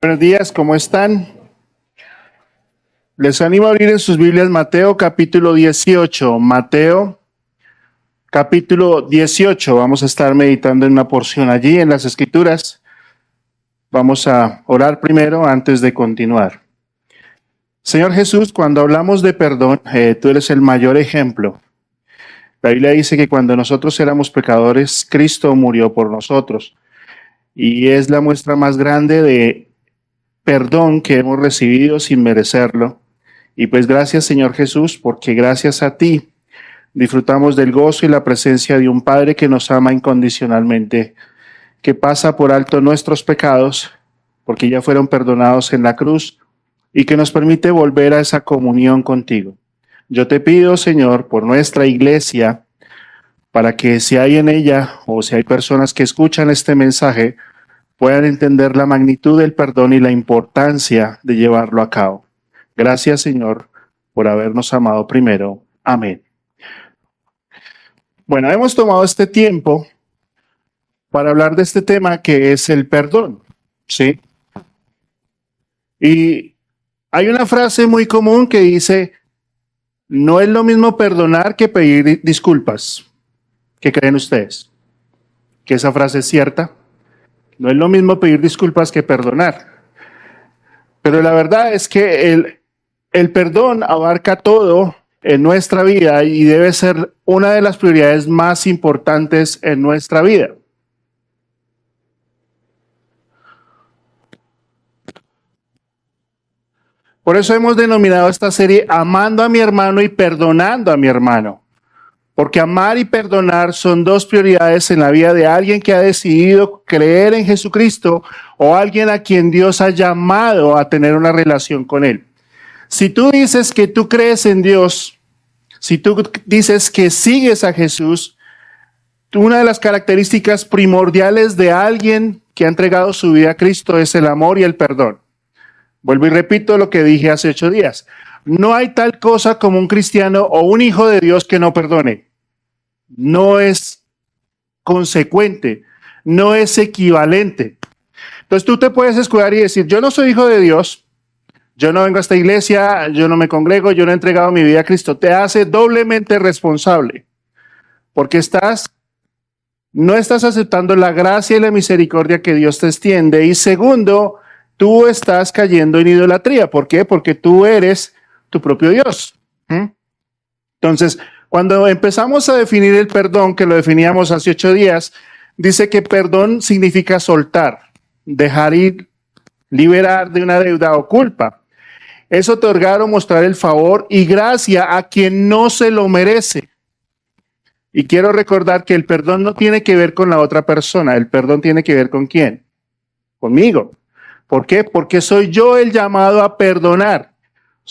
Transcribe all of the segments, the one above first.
Buenos días, ¿cómo están? Les animo a abrir en sus Biblias Mateo capítulo 18. Mateo capítulo 18. Vamos a estar meditando en una porción allí en las Escrituras. Vamos a orar primero antes de continuar. Señor Jesús, cuando hablamos de perdón, tú eres el mayor ejemplo. La Biblia dice que cuando nosotros éramos pecadores, Cristo murió por nosotros. Y es la muestra más grande de perdón que hemos recibido sin merecerlo. Y pues gracias, Señor Jesús, porque gracias a ti disfrutamos del gozo y la presencia de un Padre que nos ama incondicionalmente, que pasa por alto nuestros pecados, porque ya fueron perdonados en la cruz, y que nos permite volver a esa comunión contigo. Yo te pido, Señor, por nuestra iglesia, para que si hay en ella o si hay personas que escuchan este mensaje, puedan entender la magnitud del perdón y la importancia de llevarlo a cabo. Gracias, Señor, por habernos amado primero. Amén. Bueno, hemos tomado este tiempo para hablar de este tema que es el perdón, ¿sí? Y hay una frase muy común que dice, no es lo mismo perdonar que pedir disculpas. ¿Qué creen ustedes? ¿Que esa frase es cierta? No es lo mismo pedir disculpas que perdonar. Pero la verdad es que el perdón abarca todo en nuestra vida y debe ser una de las prioridades más importantes en nuestra vida. Por eso hemos denominado esta serie Amando a mi hermano y perdonando a mi hermano. Porque amar y perdonar son dos prioridades en la vida de alguien que ha decidido creer en Jesucristo o alguien a quien Dios ha llamado a tener una relación con Él. Si tú dices que tú crees en Dios, si tú dices que sigues a Jesús, una de las características primordiales de alguien que ha entregado su vida a Cristo es el amor y el perdón. Vuelvo y repito lo que dije hace 8 días. No hay tal cosa como un cristiano o un hijo de Dios que no perdone. No es consecuente, no es equivalente. Entonces tú te puedes escudar y decir, yo no soy hijo de Dios, yo no vengo a esta iglesia, yo no me congrego, yo no he entregado mi vida a Cristo. Te hace doblemente responsable, porque no estás aceptando la gracia y la misericordia que Dios te extiende. Y segundo, tú estás cayendo en idolatría. ¿Por qué? Porque tú eres tu propio Dios. Entonces, cuando empezamos a definir el perdón, que lo definíamos hace 8 días, dice que perdón significa soltar, dejar ir, liberar de una deuda o culpa. Es otorgar o mostrar el favor y gracia a quien no se lo merece. Y quiero recordar que el perdón no tiene que ver con la otra persona, el perdón tiene que ver ¿con quién? Conmigo. ¿Por qué? Porque soy yo el llamado a perdonar.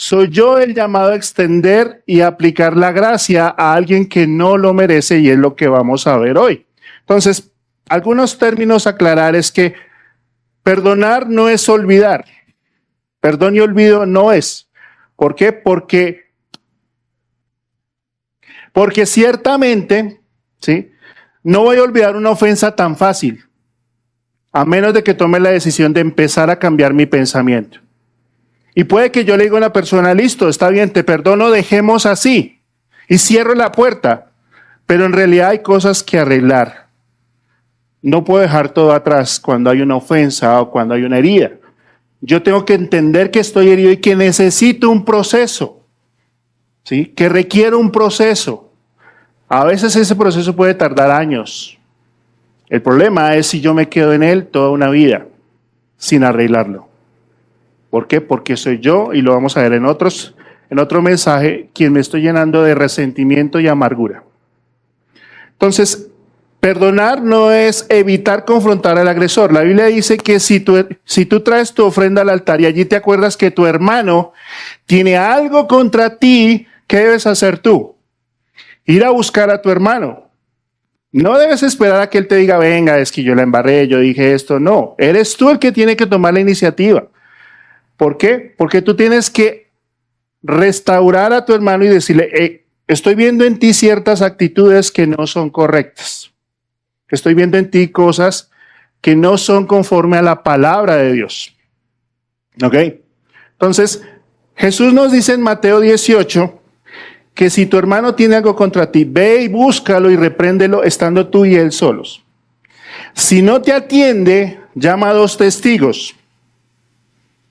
Soy yo el llamado a extender y aplicar la gracia a alguien que no lo merece y es lo que vamos a ver hoy. Entonces, algunos términos a aclarar es que perdonar no es olvidar. Perdón y olvido no es. ¿Por qué? Porque ciertamente, ¿sí? No voy a olvidar una ofensa tan fácil, a menos de que tome la decisión de empezar a cambiar mi pensamiento. Y puede que yo le diga a una persona, listo, está bien, te perdono, dejemos así. Y cierro la puerta. Pero en realidad hay cosas que arreglar. No puedo dejar todo atrás cuando hay una ofensa o cuando hay una herida. Yo tengo que entender que estoy herido y que necesito un proceso. ¿Sí? Que requiere un proceso. A veces ese proceso puede tardar años. El problema es si yo me quedo en él toda una vida sin arreglarlo. ¿Por qué? Porque soy yo, y lo vamos a ver en otro mensaje, quien me estoy llenando de resentimiento y amargura. Entonces, perdonar no es evitar confrontar al agresor. La Biblia dice que si tú traes tu ofrenda al altar y allí te acuerdas que tu hermano tiene algo contra ti, ¿qué debes hacer tú? Ir a buscar a tu hermano. No debes esperar a que él te diga, venga, es que yo la embarré, yo dije esto. No, eres tú el que tiene que tomar la iniciativa. ¿Por qué? Porque tú tienes que restaurar a tu hermano y decirle, estoy viendo en ti ciertas actitudes que no son correctas. Estoy viendo en ti cosas que no son conforme a la palabra de Dios. ¿Ok? Entonces, Jesús nos dice en Mateo 18 que si tu hermano tiene algo contra ti, ve y búscalo y repréndelo estando tú y él solos. Si no te atiende, llama a 2 testigos.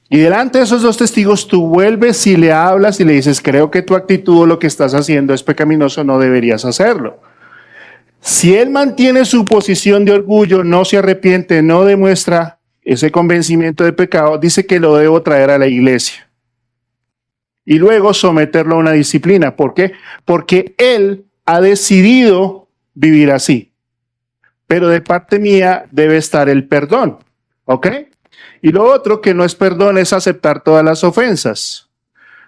Y delante de esos 2 testigos tú vuelves y le hablas y le dices, creo que tu actitud o lo que estás haciendo es pecaminoso, no deberías hacerlo. Si él mantiene su posición de orgullo, no se arrepiente, no demuestra ese convencimiento de pecado, dice que lo debo traer a la iglesia. Y luego someterlo a una disciplina. ¿Por qué? Porque él ha decidido vivir así. Pero de parte mía debe estar el perdón. ¿Ok? Y lo otro que no es perdón es aceptar todas las ofensas.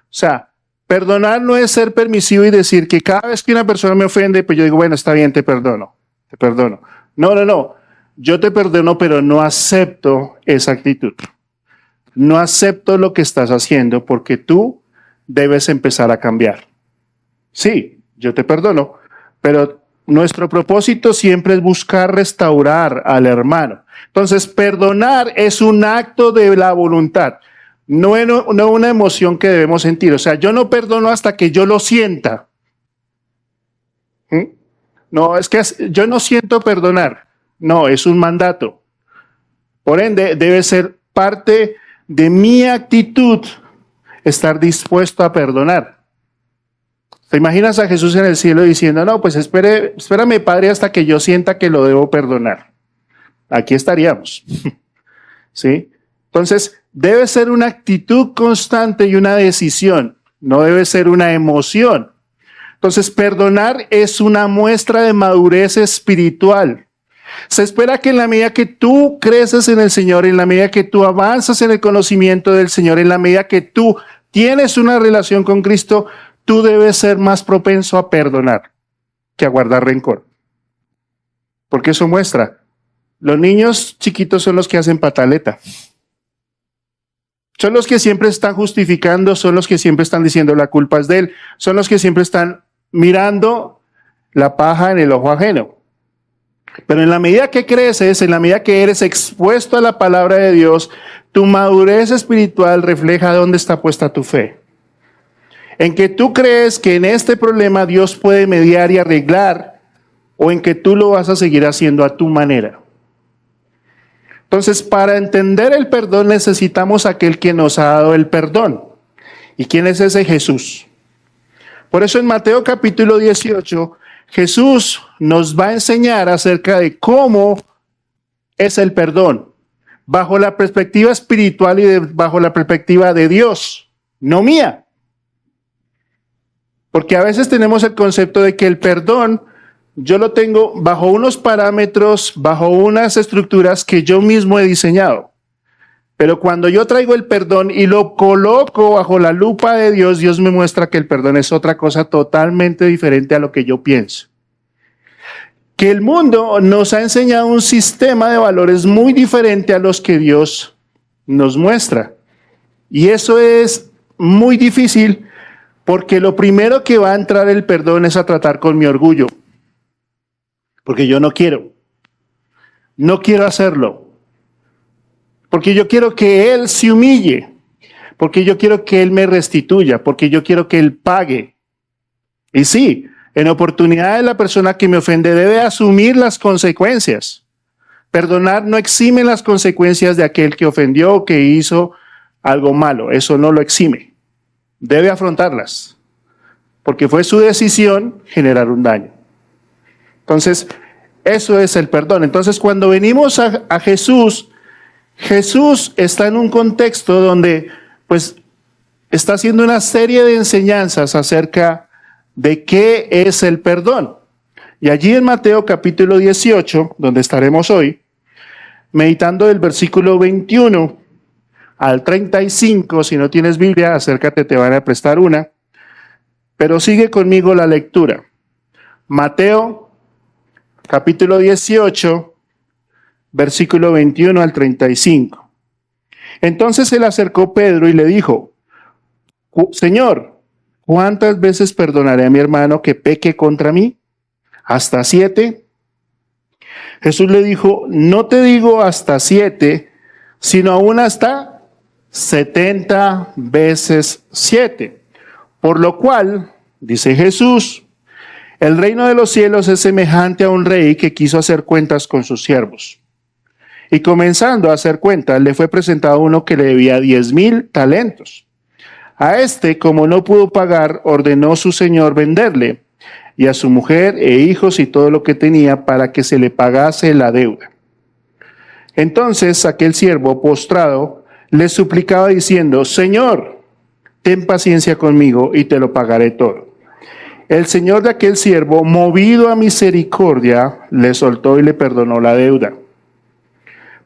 O sea, perdonar no es ser permisivo y decir que cada vez que una persona me ofende, pues yo digo, bueno, está bien, te perdono, te perdono. No. Yo te perdono, pero no acepto esa actitud. No acepto lo que estás haciendo porque tú debes empezar a cambiar. Sí, yo te perdono, pero nuestro propósito siempre es buscar restaurar al hermano. Entonces, perdonar es un acto de la voluntad, no una emoción que debemos sentir. O sea, yo no perdono hasta que yo lo sienta. No, es que yo no siento perdonar. No, es un mandato. Por ende, debe ser parte de mi actitud estar dispuesto a perdonar. ¿Te imaginas a Jesús en el cielo diciendo, no, pues espérame, Padre, hasta que yo sienta que lo debo perdonar? Aquí estaríamos. ¿Sí? Entonces, debe ser una actitud constante y una decisión, no debe ser una emoción. Entonces, perdonar es una muestra de madurez espiritual. Se espera que en la medida que tú creces en el Señor, en la medida que tú avanzas en el conocimiento del Señor, en la medida que tú tienes una relación con Cristo, tú debes ser más propenso a perdonar que a guardar rencor. Porque eso muestra, los niños chiquitos son los que hacen pataleta. Son los que siempre están justificando, son los que siempre están diciendo la culpa es de él, son los que siempre están mirando la paja en el ojo ajeno. Pero en la medida que creces, en la medida que eres expuesto a la palabra de Dios, tu madurez espiritual refleja dónde está puesta tu fe. En que tú crees que en este problema Dios puede mediar y arreglar, o en que tú lo vas a seguir haciendo a tu manera. Entonces, para entender el perdón necesitamos a aquel que nos ha dado el perdón. ¿Y quién es ese? Jesús. Por eso en Mateo capítulo 18, Jesús nos va a enseñar acerca de cómo es el perdón, bajo la perspectiva espiritual y bajo la perspectiva de Dios, no mía. Porque a veces tenemos el concepto de que el perdón yo lo tengo bajo unos parámetros, bajo unas estructuras que yo mismo he diseñado. Pero cuando yo traigo el perdón y lo coloco bajo la lupa de Dios, Dios me muestra que el perdón es otra cosa totalmente diferente a lo que yo pienso. Que el mundo nos ha enseñado un sistema de valores muy diferente a los que Dios nos muestra. Y eso es muy difícil porque lo primero que va a entrar el perdón es a tratar con mi orgullo. Porque yo no quiero hacerlo. Porque yo quiero que Él se humille. Porque yo quiero que Él me restituya. Porque yo quiero que Él pague. Y sí, en oportunidades la persona que me ofende debe asumir las consecuencias. Perdonar no exime las consecuencias de aquel que ofendió o que hizo algo malo. Eso no lo exime. Debe afrontarlas. Porque fue su decisión generar un daño. Entonces, eso es el perdón. Entonces, cuando venimos a Jesús, Jesús está en un contexto donde, pues, está haciendo una serie de enseñanzas acerca de qué es el perdón. Y allí en Mateo capítulo 18, donde estaremos hoy, meditando del versículo 21 al 35, si no tienes Biblia, acércate, te van a prestar una, pero sigue conmigo la lectura. Mateo capítulo 18, versículo 21 al 35. Entonces se le acercó Pedro y le dijo, Señor, ¿cuántas veces perdonaré a mi hermano que peque contra mí? ¿Hasta 7? Jesús le dijo, no te digo hasta 7, sino aún hasta 70 veces 7. Por lo cual, dice Jesús, el reino de los cielos es semejante a un rey que quiso hacer cuentas con sus siervos. Y comenzando a hacer cuentas, le fue presentado uno que le debía 10,000 talentos. A este, como no pudo pagar, ordenó su señor venderle, y a su mujer e hijos y todo lo que tenía, para que se le pagase la deuda. Entonces aquel siervo, postrado, le suplicaba diciendo: Señor, ten paciencia conmigo y te lo pagaré todo. El señor de aquel siervo, movido a misericordia, le soltó y le perdonó la deuda.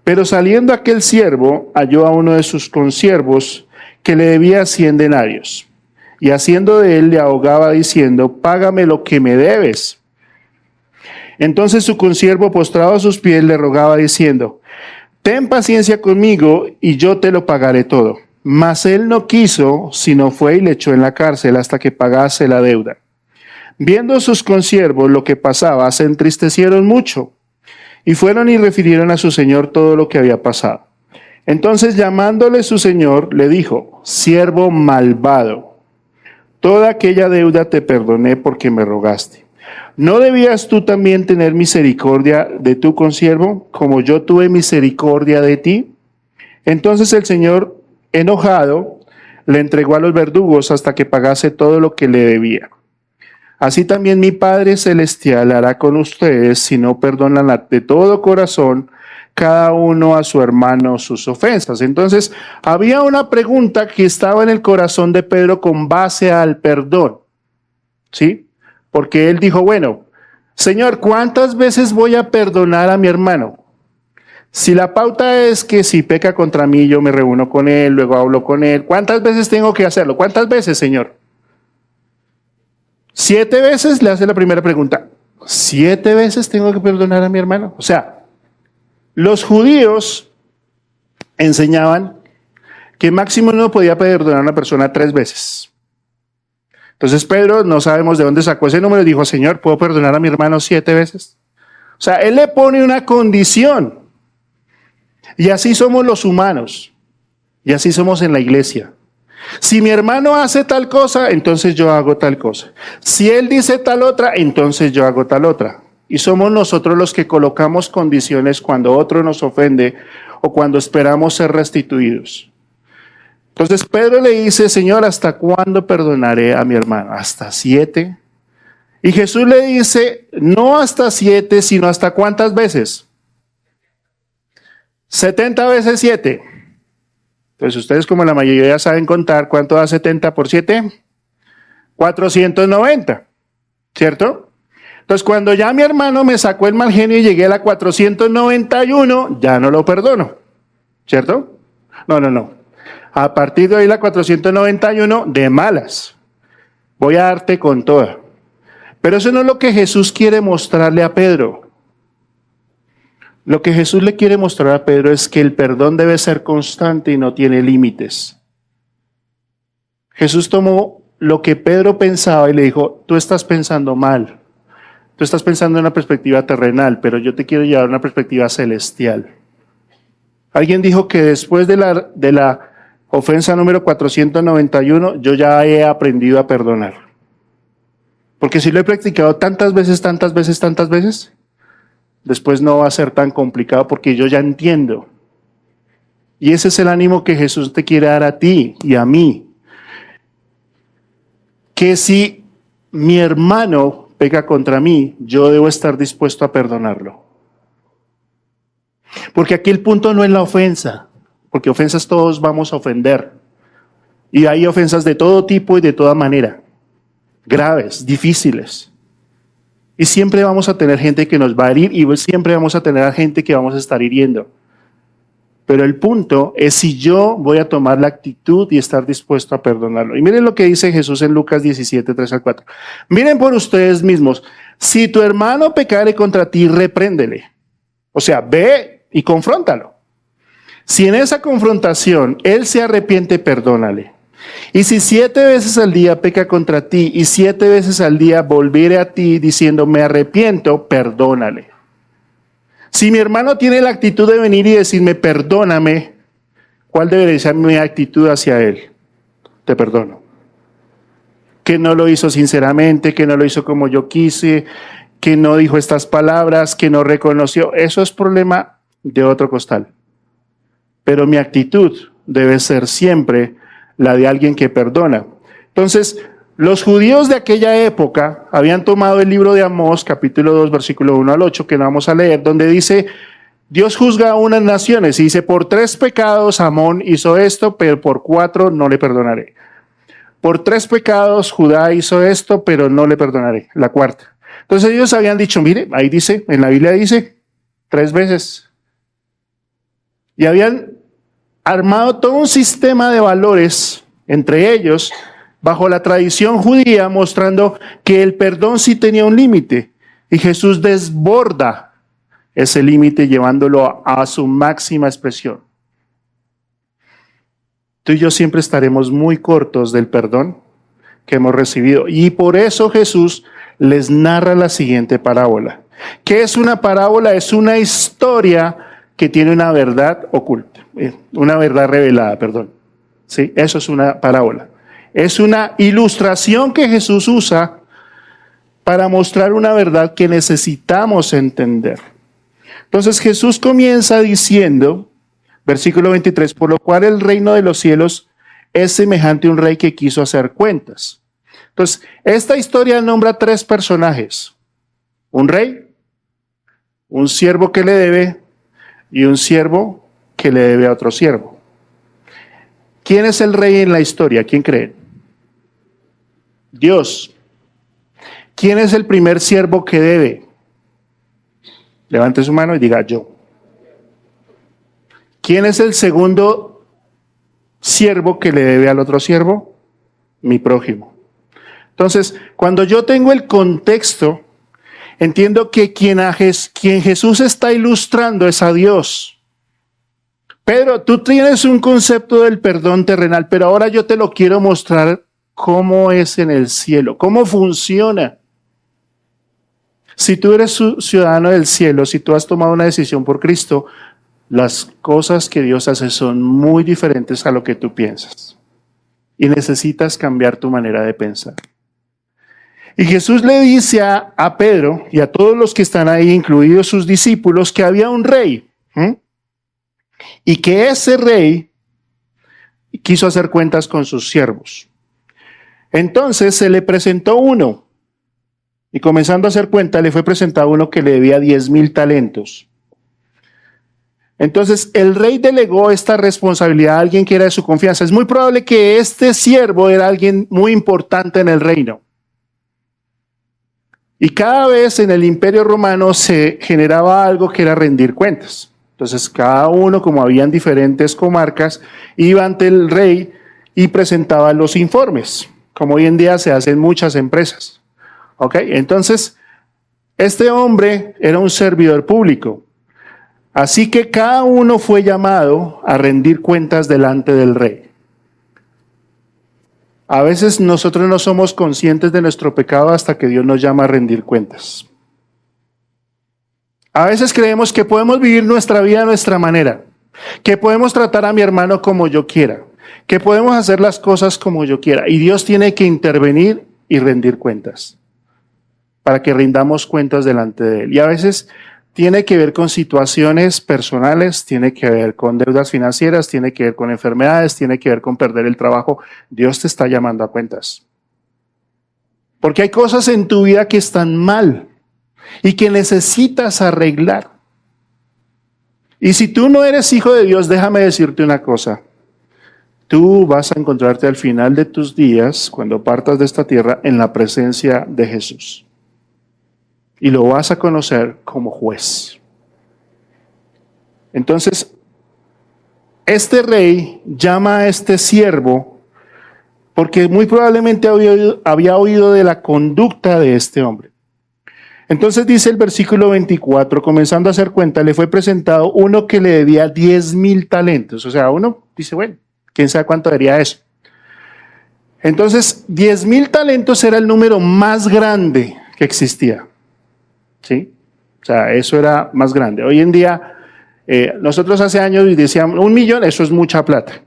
Pero saliendo aquel siervo, halló a uno de sus consiervos que le debía 100 denarios. Y haciendo de él, le ahogaba diciendo: págame lo que me debes. Entonces su consiervo, postrado a sus pies, le rogaba diciendo: ten paciencia conmigo y yo te lo pagaré todo. Mas él no quiso, sino fue y le echó en la cárcel hasta que pagase la deuda. Viendo sus consiervos lo que pasaba, se entristecieron mucho y fueron y refirieron a su señor todo lo que había pasado. Entonces, llamándole su señor, le dijo: siervo malvado, toda aquella deuda te perdoné porque me rogaste. ¿No debías tú también tener misericordia de tu consiervo, como yo tuve misericordia de ti? Entonces el señor, enojado, le entregó a los verdugos hasta que pagase todo lo que le debía. Así también mi Padre Celestial hará con ustedes si no perdonan de todo corazón cada uno a su hermano sus ofensas. Entonces, había una pregunta que estaba en el corazón de Pedro con base al perdón, ¿sí? Porque él dijo: bueno, Señor, ¿cuántas veces voy a perdonar a mi hermano? Si la pauta es que si peca contra mí, yo me reúno con él, luego hablo con él, ¿cuántas veces tengo que hacerlo? ¿Cuántas veces, Señor? 7 veces, le hace la primera pregunta. 7 veces tengo que perdonar a mi hermano. O sea, los judíos enseñaban que máximo uno podía perdonar a una persona 3 veces. Entonces Pedro, no sabemos de dónde sacó ese número, y dijo: Señor, ¿puedo perdonar a mi hermano 7 veces? O sea, él le pone una condición. Y así somos los humanos. Y así somos en la iglesia. Si mi hermano hace tal cosa, entonces yo hago tal cosa. Si él dice tal otra, entonces yo hago tal otra. Y somos nosotros los que colocamos condiciones cuando otro nos ofende o cuando esperamos ser restituidos. Entonces Pedro le dice: Señor, ¿hasta cuándo perdonaré a mi hermano? ¿Hasta 7? Y Jesús le dice: no hasta 7, sino ¿hasta cuántas veces? 70 veces 7. Entonces ustedes, como la mayoría saben contar, ¿cuánto da 70 por 7? 490, ¿cierto? Entonces cuando ya mi hermano me sacó el mal genio y llegué a la 491, ya no lo perdono, ¿cierto? No. A partir de hoy la 491, de malas. Voy a darte con toda. Pero eso no es lo que Jesús quiere mostrarle a Pedro. Lo que Jesús le quiere mostrar a Pedro es que el perdón debe ser constante y no tiene límites. Jesús tomó lo que Pedro pensaba y le dijo: tú estás pensando mal. Tú estás pensando en una perspectiva terrenal, pero yo te quiero llevar a una perspectiva celestial. Alguien dijo que después de la ofensa número 491, yo ya he aprendido a perdonar. Porque si lo he practicado tantas veces, después no va a ser tan complicado porque yo ya entiendo. Y ese es el ánimo que Jesús te quiere dar a ti y a mí. Que si mi hermano peca contra mí, yo debo estar dispuesto a perdonarlo. Porque aquí el punto no es la ofensa, porque ofensas todos vamos a ofender. Y hay ofensas de todo tipo y de toda manera, graves, difíciles. Y siempre vamos a tener gente que nos va a herir y siempre vamos a tener a gente que vamos a estar hiriendo. Pero el punto es si yo voy a tomar la actitud y estar dispuesto a perdonarlo. Y miren lo que dice Jesús en Lucas 17, 3-4. Miren por ustedes mismos, si tu hermano pecare contra ti, repréndele. O sea, ve y confróntalo. Si en esa confrontación él se arrepiente, perdónale. Y si 7 veces al día peca contra ti y 7 veces al día volviere a ti diciendo me arrepiento, perdónale. Si mi hermano tiene la actitud de venir y decirme perdóname, ¿cuál debería ser mi actitud hacia él? Te perdono. Que no lo hizo sinceramente, que no lo hizo como yo quise, que no dijo estas palabras, que no reconoció. Eso es problema de otro costal. Pero mi actitud debe ser siempre la de alguien que perdona. Entonces, los judíos de aquella época habían tomado el libro de Amós, capítulo 2, versículo 1 al 8, que no vamos a leer, donde dice, Dios juzga a unas naciones y dice, por 3 pecados Amón hizo esto, pero por 4 no le perdonaré. Por 3 pecados Judá hizo esto, pero no le perdonaré. La 4. Entonces ellos habían dicho, mire, ahí dice, en la Biblia dice, 3 veces. Y habían armado todo un sistema de valores entre ellos, bajo la tradición judía, mostrando que el perdón sí tenía un límite. Y Jesús desborda ese límite llevándolo a su máxima expresión. Tú y yo siempre estaremos muy cortos del perdón que hemos recibido. Y por eso Jesús les narra la siguiente parábola. ¿Qué es una parábola? Es una historia que tiene una verdad oculta, una verdad revelada, perdón. ¿Sí? Eso es una parábola. Es una ilustración que Jesús usa para mostrar una verdad que necesitamos entender. Entonces Jesús comienza diciendo, versículo 23, por lo cual el reino de los cielos es semejante a un rey que quiso hacer cuentas. Entonces, esta historia nombra 3 personajes. Un rey, un siervo que le debe y un siervo que le debe a otro siervo. ¿Quién es el rey en la historia? ¿Quién cree? Dios. ¿Quién es el primer siervo que debe? Levante su mano y diga yo. ¿Quién es el segundo siervo que le debe al otro siervo? Mi prójimo. Entonces, cuando yo tengo el contexto, entiendo que quien Jesús está ilustrando es a Dios. Pedro, tú tienes un concepto del perdón terrenal, pero ahora yo te lo quiero mostrar cómo es en el cielo, cómo funciona. Si tú eres ciudadano del cielo, si tú has tomado una decisión por Cristo, las cosas que Dios hace son muy diferentes a lo que tú piensas. Y necesitas cambiar tu manera de pensar. Y Jesús le dice a Pedro y a todos los que están ahí, incluidos sus discípulos, que había un rey. Y que ese rey quiso hacer cuentas con sus siervos. Entonces se le presentó uno. Y comenzando a hacer cuenta, le fue presentado uno que le debía 10,000 talentos. Entonces el rey delegó esta responsabilidad a alguien que era de su confianza. Es muy probable que este siervo era alguien muy importante en el reino. Y cada vez en el Imperio Romano se generaba algo que era rendir cuentas. Entonces cada uno, como habían diferentes comarcas, iba ante el rey y presentaba los informes, como hoy en día se hace en muchas empresas. ¿Ok? Entonces, este hombre era un servidor público. Así que cada uno fue llamado a rendir cuentas delante del rey. A veces nosotros no somos conscientes de nuestro pecado hasta que Dios nos llama a rendir cuentas. A veces creemos que podemos vivir nuestra vida a nuestra manera, que podemos tratar a mi hermano como yo quiera, que podemos hacer las cosas como yo quiera. Y Dios tiene que intervenir y rendir cuentas, para que rindamos cuentas delante de Él. Y a veces tiene que ver con situaciones personales, tiene que ver con deudas financieras, tiene que ver con enfermedades, tiene que ver con perder el trabajo. Dios te está llamando a cuentas. Porque hay cosas en tu vida que están mal y que necesitas arreglar. Y si tú no eres hijo de Dios, déjame decirte una cosa. Tú vas a encontrarte al final de tus días, cuando partas de esta tierra, en la presencia de Jesús. Y lo vas a conocer como juez. Entonces, este rey llama a este siervo porque muy probablemente había oído de la conducta de este hombre. Entonces dice el versículo 24, comenzando a hacer cuenta, le fue presentado uno que le debía 10,000 talentos. O sea, uno dice, bueno, quién sabe cuánto daría eso. Entonces, 10,000 talentos era el número más grande que existía. ¿Sí? O sea, eso era más grande. Hoy en día, Nosotros hace años decíamos, 1.000.000, eso es mucha plata.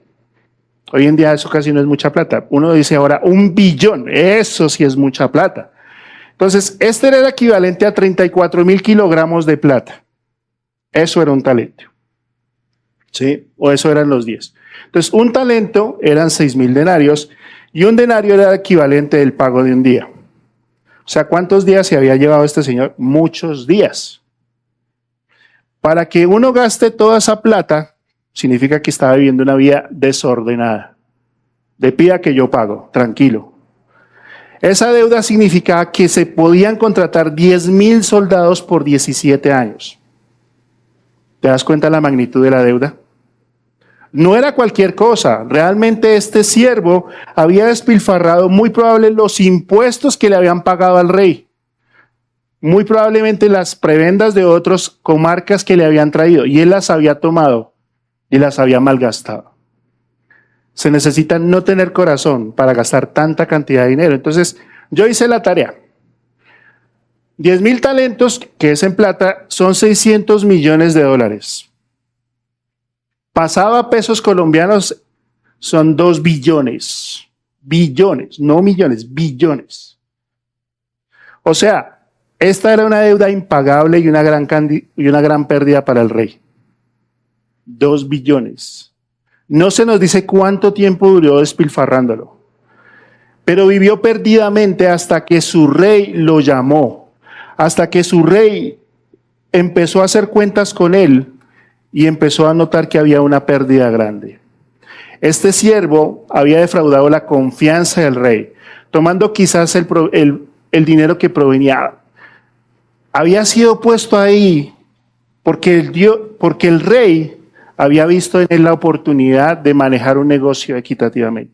Hoy en día eso casi no es mucha plata. Uno dice ahora 1.000.000.000, eso sí es mucha plata. Entonces, este era el equivalente a 34.000 kilogramos de plata. Eso era un talento. ¿Sí? O eso eran los 10. Entonces, un talento eran 6.000 denarios y un denario era el equivalente del pago de un día. O sea, ¿cuántos días se había llevado este señor? Muchos días. Para que uno gaste toda esa plata, significa que estaba viviendo una vida desordenada. De pida que yo pago, tranquilo. Esa deuda significaba que se podían contratar 10.000 soldados por 17 años. ¿Te das cuenta de la magnitud de la deuda? No era cualquier cosa. Realmente este siervo había despilfarrado muy probable los impuestos que le habían pagado al rey. Muy probablemente las prebendas de otras comarcas que le habían traído. Y él las había tomado y las había malgastado. Se necesita no tener corazón para gastar tanta cantidad de dinero. Entonces, yo hice la tarea. 10.000 talentos, que es en plata, son 600 millones de dólares. Pasado a pesos colombianos, son 2 billones. Billones, no millones, billones. O sea, esta era una deuda impagable y una gran pérdida para el rey. 2 billones. No se nos dice cuánto tiempo duró despilfarrándolo, pero vivió perdidamente hasta que su rey lo llamó, hasta que su rey empezó a hacer cuentas con él y empezó a notar que había una pérdida grande. Este siervo había defraudado la confianza del rey, tomando quizás el dinero que provenía. Había sido puesto ahí porque el rey había visto en él la oportunidad de manejar un negocio equitativamente.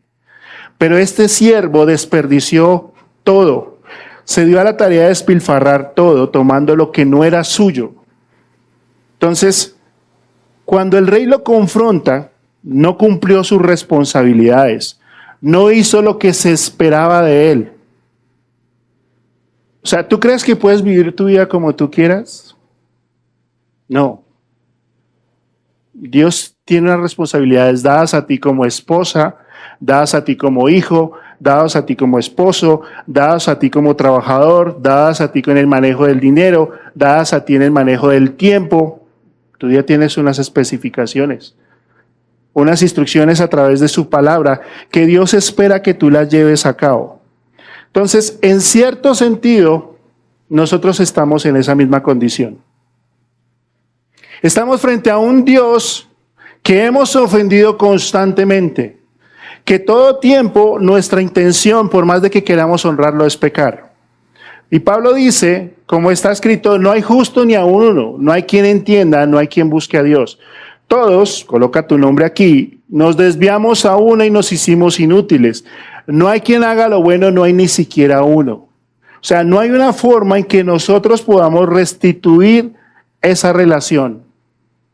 Pero este siervo desperdició todo. Se dio a la tarea de despilfarrar todo, tomando lo que no era suyo. Entonces, cuando el rey lo confronta, no cumplió sus responsabilidades. No hizo lo que se esperaba de él. O sea, ¿tú crees que puedes vivir tu vida como tú quieras? No. Dios tiene unas responsabilidades dadas a ti como esposa, dadas a ti como hijo, dadas a ti como esposo, dadas a ti como trabajador, dadas a ti con el manejo del dinero, dadas a ti en el manejo del tiempo. Tú ya tienes unas especificaciones, unas instrucciones a través de su palabra que Dios espera que tú las lleves a cabo. Entonces, en cierto sentido, nosotros estamos en esa misma condición. Estamos frente a un Dios que hemos ofendido constantemente, que todo tiempo nuestra intención, por más de que queramos honrarlo, es pecar. Y Pablo dice, como está escrito, no hay justo ni aun uno, no hay quien entienda, no hay quien busque a Dios. Todos, coloca tu nombre aquí, nos desviamos a uno y nos hicimos inútiles. No hay quien haga lo bueno, no hay ni siquiera uno. O sea, no hay una forma en que nosotros podamos restituir esa relación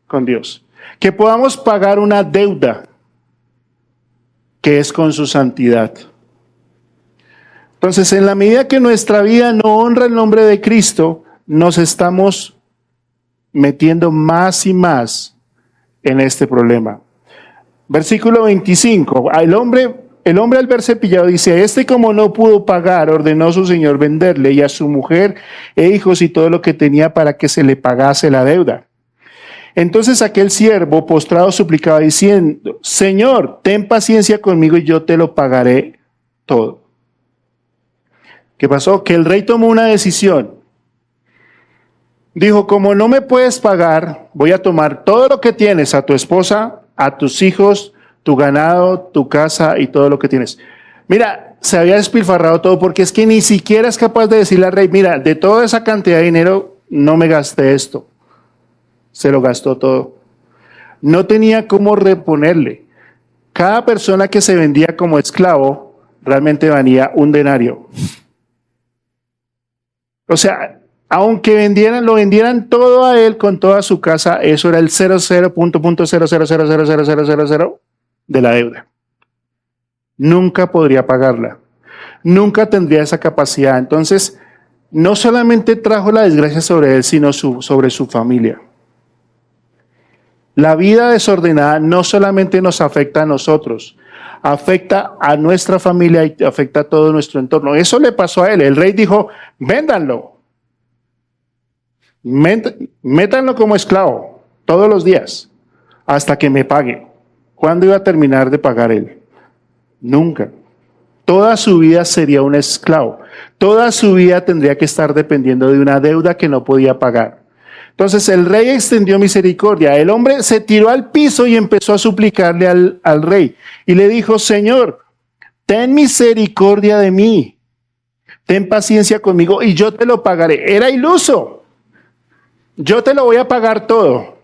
con Dios, que podamos pagar una deuda que es con su santidad. Entonces, en la medida que nuestra vida no honra el nombre de Cristo, nos estamos metiendo más y más en este problema. Versículo 25, el hombre al verse pillado dice, como no pudo pagar, ordenó a su señor venderle y a su mujer e hijos y todo lo que tenía para que se le pagase la deuda. Entonces aquel siervo postrado suplicaba diciendo, Señor, ten paciencia conmigo y yo te lo pagaré todo. ¿Qué pasó? Que el rey tomó una decisión. Dijo, como no me puedes pagar, voy a tomar todo lo que tienes, a tu esposa, a tus hijos, tu ganado, tu casa y todo lo que tienes. Mira, se había despilfarrado todo porque es que ni siquiera es capaz de decirle al rey, mira, de toda esa cantidad de dinero no me gasté esto. Se lo gastó todo. No tenía cómo reponerle. Cada persona que se vendía como esclavo realmente valía un denario. O sea, aunque lo vendieran todo a él con toda su casa, eso era el 0,000000000 de la deuda. Nunca podría pagarla. Nunca tendría esa capacidad. Entonces, no solamente trajo la desgracia sobre él, sino sobre su familia. La vida desordenada no solamente nos afecta a nosotros, afecta a nuestra familia y afecta a todo nuestro entorno. Eso le pasó a él. El rey dijo, véndanlo, métanlo como esclavo todos los días hasta que me pague. ¿Cuándo iba a terminar de pagar él? Nunca. Toda su vida sería un esclavo. Toda su vida tendría que estar dependiendo de una deuda que no podía pagar. Entonces el rey extendió misericordia. El hombre se tiró al piso y empezó a suplicarle al rey. Y le dijo, Señor, ten misericordia de mí. Ten paciencia conmigo y yo te lo pagaré. Era iluso. Yo te lo voy a pagar todo.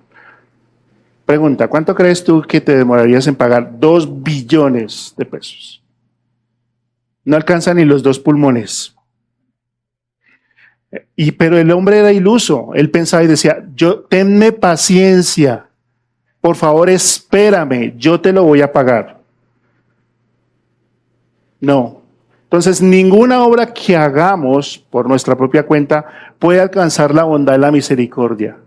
Pregunta, ¿cuánto crees tú que te demorarías en pagar 2 billones de pesos? No alcanza ni los 2 pulmones. Pero el hombre era iluso. Él pensaba y decía, tenme paciencia. Por favor, espérame. Yo te lo voy a pagar. No. Entonces, ninguna obra que hagamos por nuestra propia cuenta puede alcanzar la bondad y la misericordia.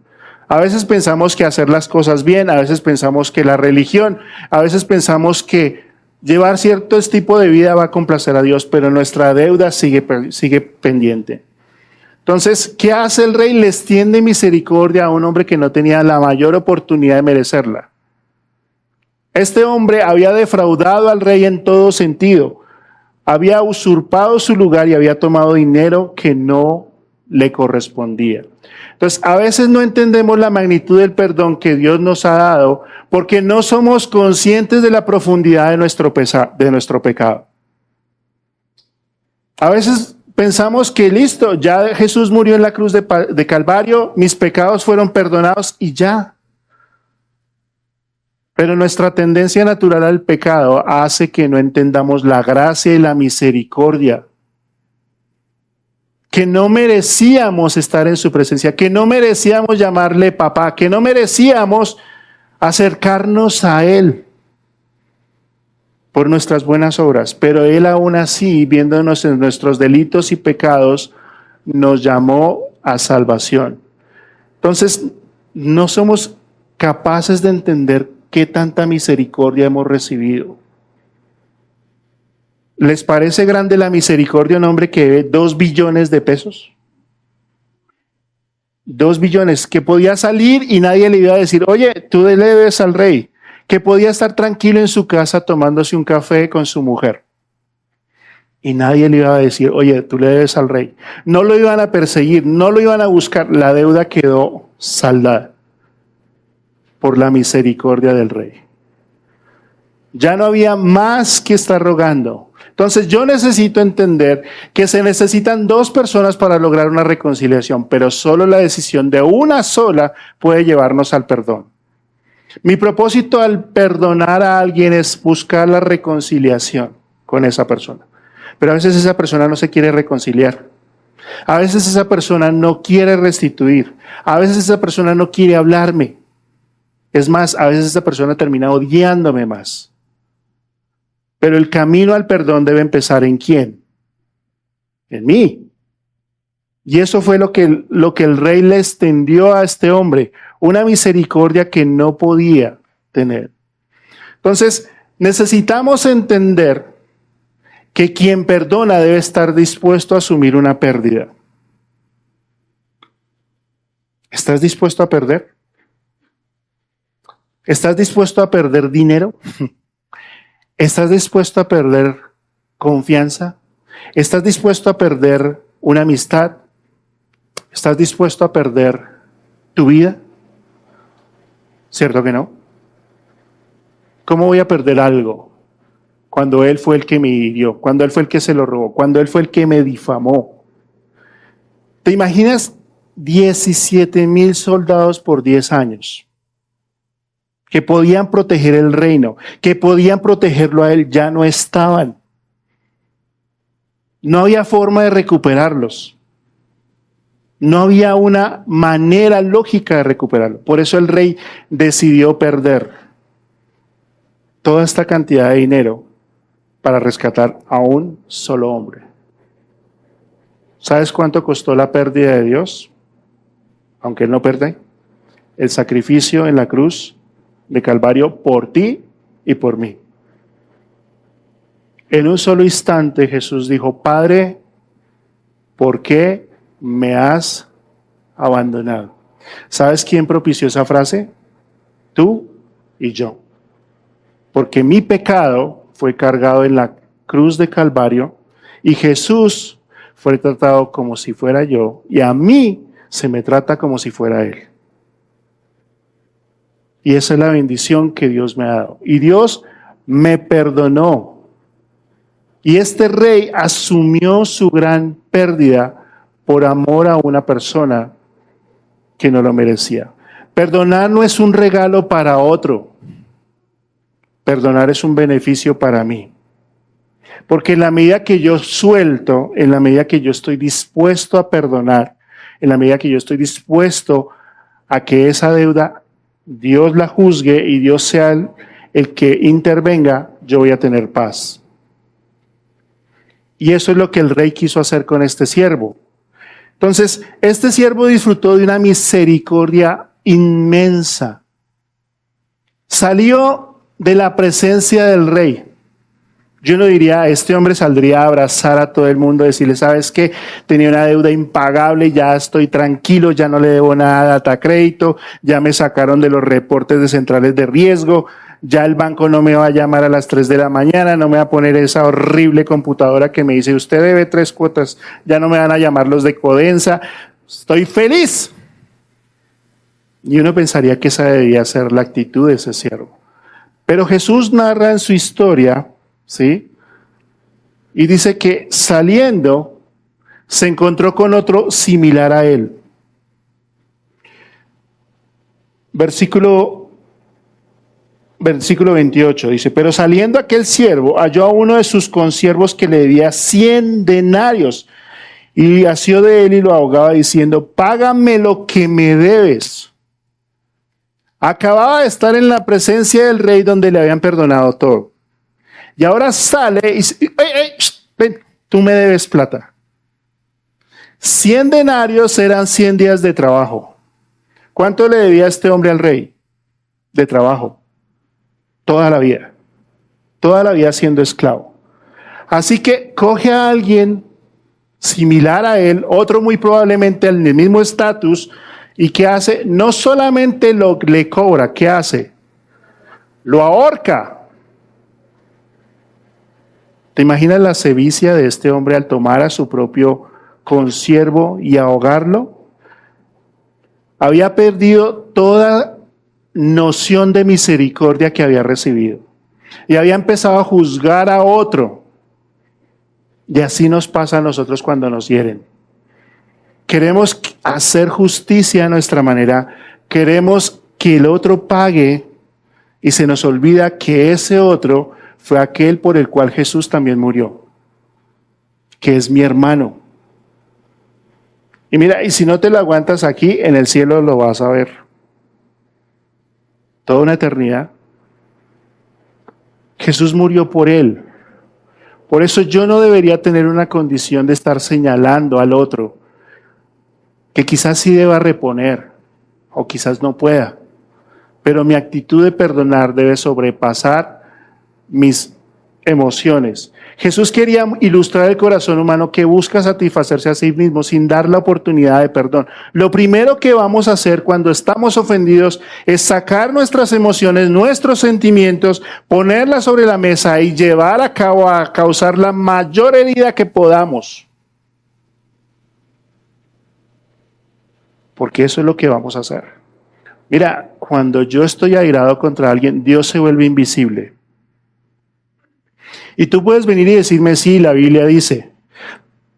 A veces pensamos que hacer las cosas bien, a veces pensamos que la religión, a veces pensamos que llevar cierto tipo de vida va a complacer a Dios, pero nuestra deuda sigue pendiente. Entonces, ¿qué hace el rey? Le extiende misericordia a un hombre que no tenía la mayor oportunidad de merecerla. Este hombre había defraudado al rey en todo sentido. Había usurpado su lugar y había tomado dinero que no le correspondía. Entonces, a veces no entendemos la magnitud del perdón que Dios nos ha dado porque no somos conscientes de la profundidad de nuestro pecado. A veces pensamos que listo, ya Jesús murió en la cruz de Calvario, mis pecados fueron perdonados y ya. Pero nuestra tendencia natural al pecado hace que no entendamos la gracia y la misericordia. Que no merecíamos estar en su presencia, que no merecíamos llamarle papá, que no merecíamos acercarnos a Él por nuestras buenas obras. Pero Él aún así, viéndonos en nuestros delitos y pecados, nos llamó a salvación. Entonces, no somos capaces de entender qué tanta misericordia hemos recibido. ¿Les parece grande la misericordia a un hombre que debe 2 billones de pesos? 2 billones, que podía salir y nadie le iba a decir, oye, tú le debes al rey. Que podía estar tranquilo en su casa tomándose un café con su mujer. Y nadie le iba a decir, oye, tú le debes al rey. No lo iban a perseguir, no lo iban a buscar. La deuda quedó saldada por la misericordia del rey. Ya no había más que estar rogando. Entonces yo necesito entender que se necesitan 2 personas para lograr una reconciliación, pero solo la decisión de una sola puede llevarnos al perdón. Mi propósito al perdonar a alguien es buscar la reconciliación con esa persona. Pero a veces esa persona no se quiere reconciliar. A veces esa persona no quiere restituir. A veces esa persona no quiere hablarme. Es más, a veces esa persona termina odiándome más. Pero el camino al perdón debe empezar ¿en quién? En mí. Y eso fue lo que el rey le extendió a este hombre, una misericordia que no podía tener. Entonces, necesitamos entender que quien perdona debe estar dispuesto a asumir una pérdida. ¿Estás dispuesto a perder? ¿Estás dispuesto a perder dinero? ¿Estás dispuesto a perder confianza? ¿Estás dispuesto a perder una amistad? ¿Estás dispuesto a perder tu vida? ¿Cierto que no? ¿Cómo voy a perder algo cuando Él fue el que me hirió, cuando Él fue el que se lo robó, cuando Él fue el que me difamó? ¿Te imaginas 17,000 soldados por 10 años? Que podían proteger el reino, que podían protegerlo a él, ya no estaban. No había forma de recuperarlos. No había una manera lógica de recuperarlo. Por eso el rey decidió perder toda esta cantidad de dinero para rescatar a un solo hombre. ¿Sabes cuánto costó la pérdida de Dios? Aunque él no pierde. El sacrificio en la cruz de Calvario por ti y por mí. En un solo instante Jesús dijo, Padre, ¿por qué me has abandonado? ¿Sabes quién propició esa frase? Tú y yo. Porque mi pecado fue cargado en la cruz de Calvario y Jesús fue tratado como si fuera yo y a mí se me trata como si fuera Él. Y esa es la bendición que Dios me ha dado. Y Dios me perdonó. Y este rey asumió su gran pérdida por amor a una persona que no lo merecía. Perdonar no es un regalo para otro. Perdonar es un beneficio para mí. Porque en la medida que yo suelto, en la medida que yo estoy dispuesto a perdonar, en la medida que yo estoy dispuesto a que esa deuda Dios la juzgue y Dios sea el que intervenga, yo voy a tener paz. Y eso es lo que el rey quiso hacer con este siervo. Entonces, este siervo disfrutó de una misericordia inmensa. Salió de la presencia del rey. Yo no diría, este hombre saldría a abrazar a todo el mundo, decirle, ¿sabes qué? Tenía una deuda impagable, ya estoy tranquilo, ya no le debo nada a Datacrédito, ya me sacaron de los reportes de centrales de riesgo, ya el banco no me va a llamar a las 3 de la mañana, no me va a poner esa horrible computadora que me dice, usted debe 3 cuotas, ya no me van a llamar los de Codensa, estoy feliz. Y uno pensaría que esa debía ser la actitud de ese siervo. Pero Jesús narra en su historia, ¿sí? Y dice que saliendo se encontró con otro similar a él. Versículo 28 dice, pero saliendo aquel siervo halló a uno de sus consiervos que le debía 100 denarios y asió de él y lo ahogaba diciendo, págame lo que me debes. Acababa de estar en la presencia del rey donde le habían perdonado todo. Y ahora sale y dice, ven, tú me debes plata. 100 denarios eran 100 días de trabajo. ¿Cuánto le debía este hombre al rey? De trabajo. Toda la vida siendo esclavo. Así que coge a alguien similar a él, otro muy probablemente en el mismo estatus, y ¿qué hace? No solamente le cobra, ¿qué hace? Lo ahorca. ¿Te imaginas la sevicia de este hombre al tomar a su propio consiervo y ahogarlo? Había perdido toda noción de misericordia que había recibido y había empezado a juzgar a otro. Y así nos pasa a nosotros cuando nos hieren. Queremos hacer justicia a nuestra manera, queremos que el otro pague y se nos olvida que ese otro fue aquel por el cual Jesús también murió, que es mi hermano. Y mira, y si no te lo aguantas aquí, en el cielo lo vas a ver. Toda una eternidad. Jesús murió por él. Por eso yo no debería tener una condición de estar señalando al otro, que quizás sí deba reponer, o quizás no pueda. Pero mi actitud de perdonar debe sobrepasar mis emociones. Jesús quería ilustrar el corazón humano que busca satisfacerse a sí mismo sin dar la oportunidad de perdón. Lo primero que vamos a hacer cuando estamos ofendidos es sacar nuestras emociones, nuestros sentimientos, ponerlas sobre la mesa y llevar a cabo a causar la mayor herida que podamos. Porque eso es lo que vamos a hacer. Mira, cuando yo estoy airado contra alguien, Dios se vuelve invisible. Y tú puedes venir y decirme, sí, la Biblia dice,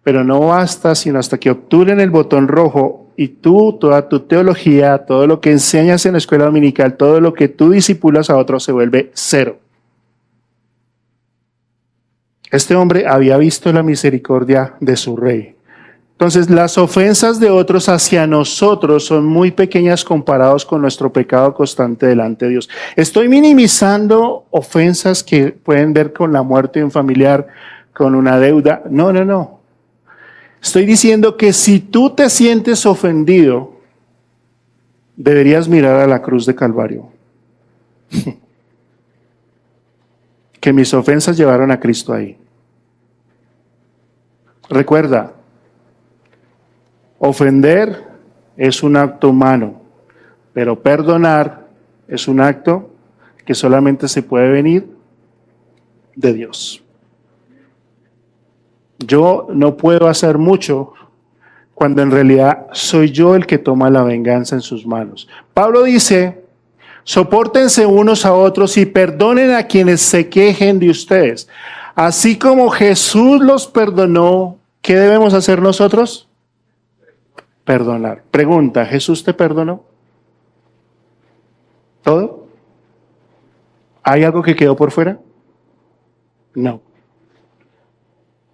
pero no basta sino hasta que obturen el botón rojo y tú, toda tu teología, todo lo que enseñas en la escuela dominical, todo lo que tú disipulas a otros se vuelve cero. Este hombre había visto la misericordia de su rey. Entonces, las ofensas de otros hacia nosotros son muy pequeñas comparados con nuestro pecado constante delante de Dios. Estoy minimizando ofensas que pueden ver con la muerte de un familiar, con una deuda. No. Estoy diciendo que si tú te sientes ofendido, deberías mirar a la cruz de Calvario. que mis ofensas llevaron a Cristo ahí. Recuerda, ofender es un acto humano, pero perdonar es un acto que solamente se puede venir de Dios. Yo no puedo hacer mucho cuando en realidad soy yo el que toma la venganza en sus manos. Pablo dice, sopórtense unos a otros y perdonen a quienes se quejen de ustedes. Así como Jesús los perdonó, ¿qué debemos hacer nosotros? Perdonar. Pregunta, ¿Jesús te perdonó? ¿Todo? ¿Hay algo que quedó por fuera? No.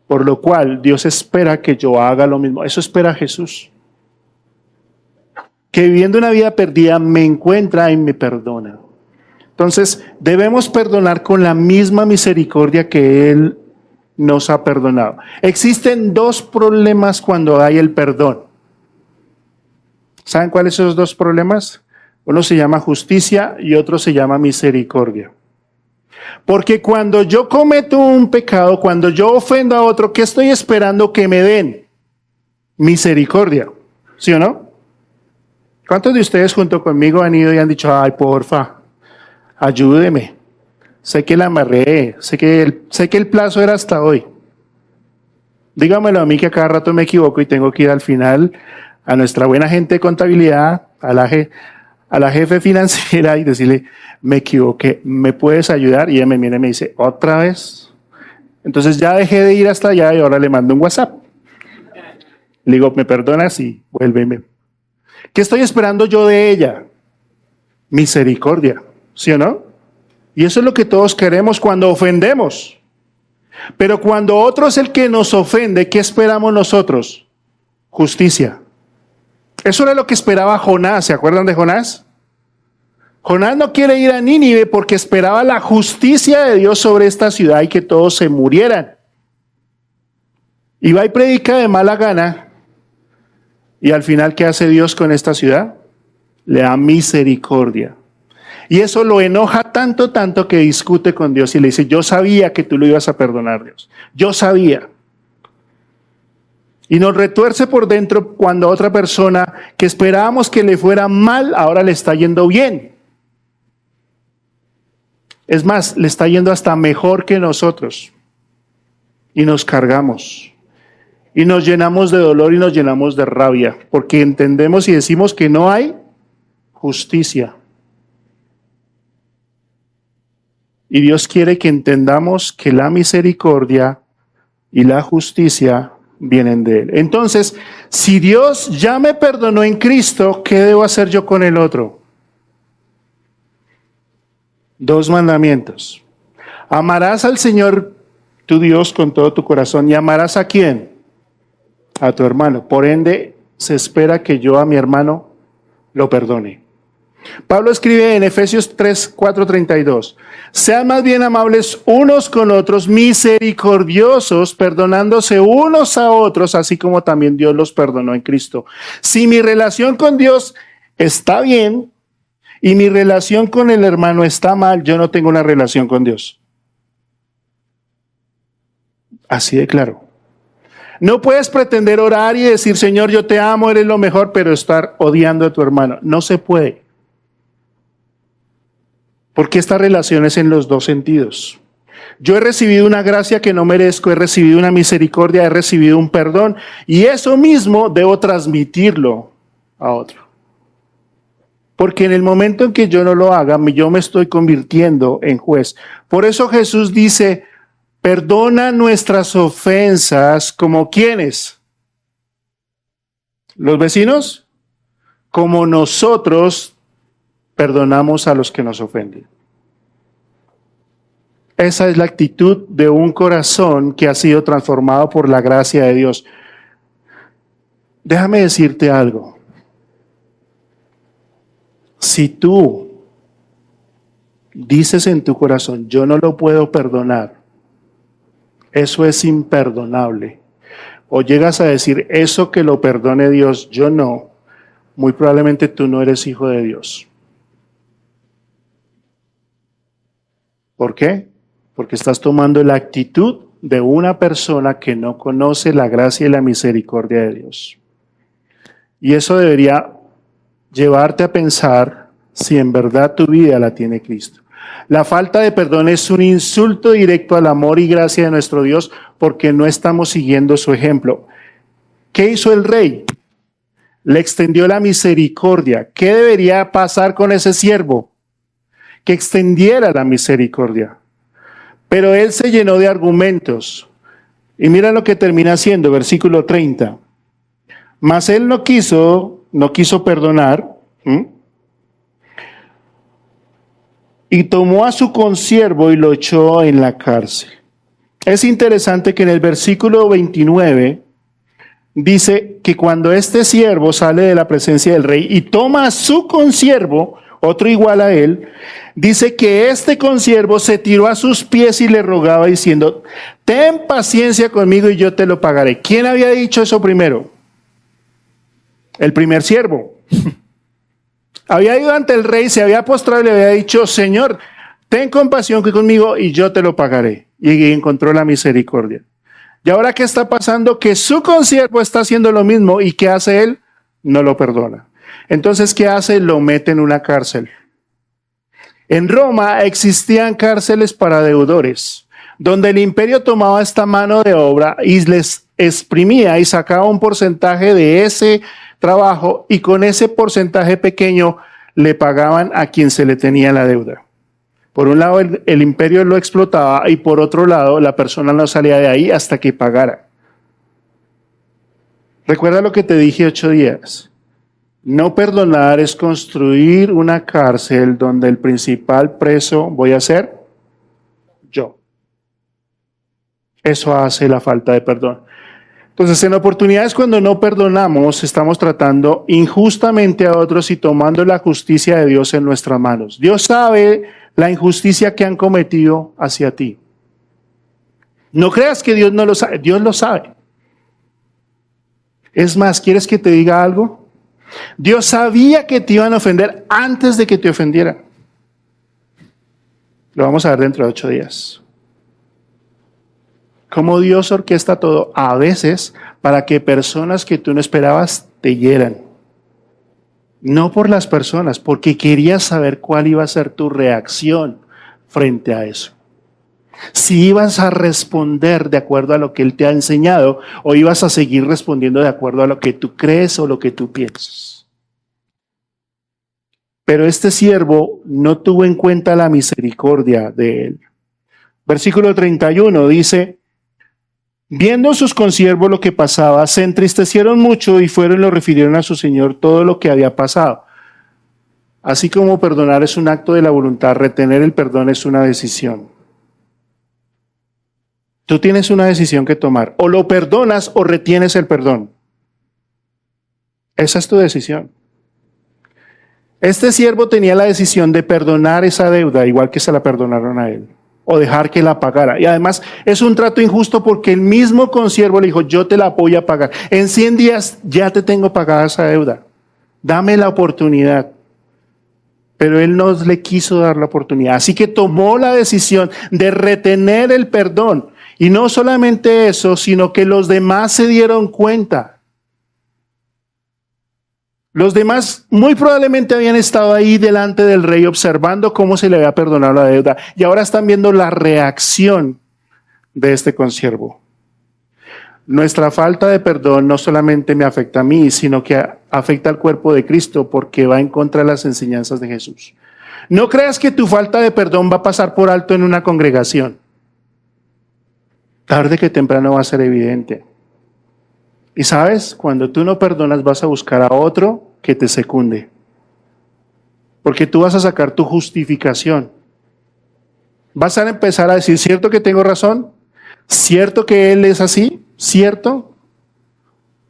Por lo cual Dios espera que yo haga lo mismo. Eso espera Jesús. Que viviendo una vida perdida me encuentra y me perdona. Entonces debemos perdonar con la misma misericordia que Él nos ha perdonado. Existen dos problemas cuando hay el perdón. ¿Saben cuáles son esos dos problemas? Uno se llama justicia y otro se llama misericordia. Porque cuando yo cometo un pecado, cuando yo ofendo a otro, ¿qué estoy esperando que me den? Misericordia. ¿Sí o no? ¿Cuántos de ustedes junto conmigo han ido y han dicho, ay, porfa, ayúdeme? Sé que la amarré, sé que el plazo era hasta hoy. Dígamelo a mí que a cada rato me equivoco y tengo que ir al final a nuestra buena gente de contabilidad, a la jefe financiera y decirle, me equivoqué, ¿me puedes ayudar? Y ella me mira y me dice, ¿otra vez? Entonces ya dejé de ir hasta allá y ahora le mando un WhatsApp. Le digo, ¿me perdonas? Y vuélveme. ¿Qué estoy esperando yo de ella? Misericordia, ¿sí o no? Y eso es lo que todos queremos cuando ofendemos. Pero cuando otro es el que nos ofende, ¿qué esperamos nosotros? Justicia. Eso era lo que esperaba Jonás. ¿Se acuerdan de Jonás? Jonás no quiere ir a Nínive porque esperaba la justicia de Dios sobre esta ciudad y que todos se murieran. Y va y predica de mala gana. Y al final, ¿qué hace Dios con esta ciudad? Le da misericordia. Y eso lo enoja tanto que discute con Dios y le dice, yo sabía que tú lo ibas a perdonar, Dios. Yo sabía. Y nos retuerce por dentro cuando otra persona que esperábamos que le fuera mal, ahora le está yendo bien. Es más, le está yendo hasta mejor que nosotros. Y nos cargamos. Y nos llenamos de dolor y nos llenamos de rabia. Porque entendemos y decimos que no hay justicia. Y Dios quiere que entendamos que la misericordia y la justicia vienen de Él. Entonces, si Dios ya me perdonó en Cristo, ¿qué debo hacer yo con el otro? 2 mandamientos. Amarás al Señor tu Dios con todo tu corazón. ¿Y amarás a quién? A tu hermano. Por ende, se espera que yo a mi hermano lo perdone. Pablo escribe en Efesios 3:4-32. Sean más bien amables unos con otros, misericordiosos, perdonándose unos a otros, así como también Dios los perdonó en Cristo. Si mi relación con Dios está bien y mi relación con el hermano está mal, yo no tengo una relación con Dios. Así de claro. No puedes pretender orar y decir, Señor, yo te amo, eres lo mejor, pero estar odiando a tu hermano. No se puede. Porque esta relación es en los dos sentidos. Yo he recibido una gracia que no merezco, he recibido una misericordia, he recibido un perdón, y eso mismo debo transmitirlo a otro. Porque en el momento en que yo no lo haga, yo me estoy convirtiendo en juez. Por eso Jesús dice, perdona nuestras ofensas, ¿como quiénes? ¿Los vecinos? Como nosotros perdonamos a los que nos ofenden. Esa es la actitud de un corazón que ha sido transformado por la gracia de Dios. Déjame decirte algo. Si tú dices en tu corazón, yo no lo puedo perdonar, eso es imperdonable. O llegas a decir, eso que lo perdone Dios, yo no, muy probablemente tú no eres hijo de Dios. ¿Por qué? Porque estás tomando la actitud de una persona que no conoce la gracia y la misericordia de Dios. Y eso debería llevarte a pensar si en verdad tu vida la tiene Cristo. La falta de perdón es un insulto directo al amor y gracia de nuestro Dios porque no estamos siguiendo su ejemplo. ¿Qué hizo el rey? Le extendió la misericordia. ¿Qué debería pasar con ese siervo? Que extendiera la misericordia. Pero él se llenó de argumentos. Y mira lo que termina haciendo, versículo 30. Mas él no quiso perdonar. Y tomó a su consiervo y lo echó en la cárcel. Es interesante que en el versículo 29 dice que cuando este siervo sale de la presencia del rey y toma a su consiervo, otro igual a él, dice que este consiervo se tiró a sus pies y le rogaba diciendo, ten paciencia conmigo y yo te lo pagaré. ¿Quién había dicho eso primero? El primer siervo. Había ido ante el rey, se había postrado y le había dicho, Señor, ten compasión conmigo y yo te lo pagaré. Y encontró la misericordia. ¿Y ahora qué está pasando? Que su consiervo está haciendo lo mismo y ¿qué hace él? No lo perdona. Entonces, ¿qué hace? Lo mete en una cárcel. En Roma existían cárceles para deudores, donde el imperio tomaba esta mano de obra y les exprimía y sacaba un porcentaje de ese trabajo y con ese porcentaje pequeño le pagaban a quien se le tenía la deuda. Por un lado el imperio lo explotaba y por otro lado la persona no salía de ahí hasta que pagara. Recuerda lo que te dije 8 días. No perdonar es construir una cárcel donde el principal preso voy a ser yo. Eso hace la falta de perdón. Entonces, en oportunidades cuando no perdonamos, estamos tratando injustamente a otros y tomando la justicia de Dios en nuestras manos. Dios sabe la injusticia que han cometido hacia ti. No creas que Dios no lo sabe, Dios lo sabe. Es más, ¿quieres que te diga algo? Dios sabía que te iban a ofender antes de que te ofendieran. Lo vamos a ver dentro de 8 días. Cómo Dios orquesta todo, a veces, para que personas que tú no esperabas te hieran. No por las personas, porque quería saber cuál iba a ser tu reacción frente a eso. Si ibas a responder de acuerdo a lo que Él te ha enseñado, o ibas a seguir respondiendo de acuerdo a lo que tú crees o lo que tú piensas. Pero este siervo no tuvo en cuenta la misericordia de él. Versículo 31 dice, viendo sus consiervos lo que pasaba, se entristecieron mucho y fueron y lo refirieron a su señor todo lo que había pasado. Así como perdonar es un acto de la voluntad, retener el perdón es una decisión. Tú tienes una decisión que tomar. O lo perdonas o retienes el perdón. Esa es tu decisión. Este siervo tenía la decisión de perdonar esa deuda, igual que se la perdonaron a él, o dejar que la pagara. Y además es un trato injusto porque el mismo consiervo le dijo, yo te la voy a pagar. En 100 días ya te tengo pagada esa deuda. Dame la oportunidad. Pero él no le quiso dar la oportunidad. Así que tomó la decisión de retener el perdón. Y no solamente eso, sino que los demás se dieron cuenta. Los demás muy probablemente habían estado ahí delante del rey observando cómo se le había perdonado la deuda y ahora están viendo la reacción de este consiervo. Nuestra falta de perdón no solamente me afecta a mí, sino que afecta al cuerpo de Cristo porque va en contra de las enseñanzas de Jesús. No creas que tu falta de perdón va a pasar por alto en una congregación. Tarde que temprano va a ser evidente. Y sabes, cuando tú no perdonas vas a buscar a otro que te secunde. Porque tú vas a sacar tu justificación. Vas a empezar a decir, ¿cierto que tengo razón? ¿Cierto que él es así? ¿Cierto?